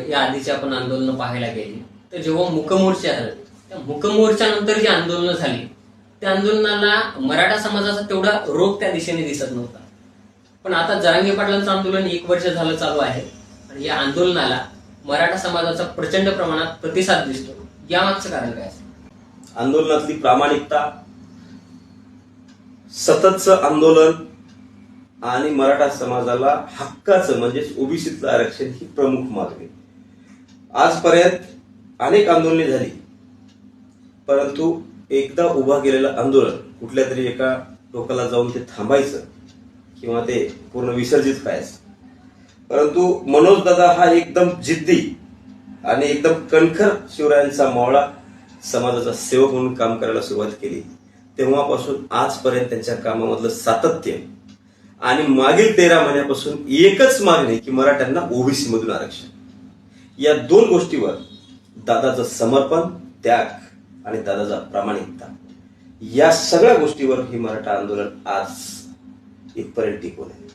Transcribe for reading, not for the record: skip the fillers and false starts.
या आधीची आपण आंदोलनं पाहायला गेली तर जेव्हा मूकमोर्चे झाले त्या मूकमोर्चानंतर जी आंदोलनं झाली त्या आंदोलनाला मराठा समाजाचा तेवढा रोग त्या दिशेने दिसत नव्हता. पण आता जरांगे पाटलांचं आंदोलन 1 वर्ष झालं चालू आहे आणि या आंदोलनाला मराठा समाजाचा प्रचंड प्रमाणात प्रतिसाद दिसतो. यामागचं कारण काय असेल? आंदोलनातली प्रामाणिकता, सततचं आंदोलन आणि मराठा समाजाला हक्काचं म्हणजेच ओबीसीतलं आरक्षण ही प्रमुख मागणी. आजपर्यंत अनेक आंदोलने झाली, परंतु एकदा उभा केलेलं आंदोलन कुठल्या तरी एका टोकाला जाऊन ते थांबायचं किंवा ते पूर्ण विसर्जित व्हायचं. परंतु मनोज दादा हा एकदम जिद्दी आणि एकदम कणखर शिवरायांचा मावळा समाजाचा सेवक म्हणून काम करायला सुरुवात केली. तेव्हापासून आजपर्यंत त्यांच्या कामामधलं सातत्य आणि मागील 13 महिन्यापासून एकच मागणी की मराठ्यांना ओबीसी मधून आरक्षण. या 2 गोष्टीवर दादाचं समर्पण, त्याग आणि दादाचा प्रामाणिकता या सगळ्या गोष्टीवर ही मराठा आंदोलन आज इथपर्यंत टिकून आहे.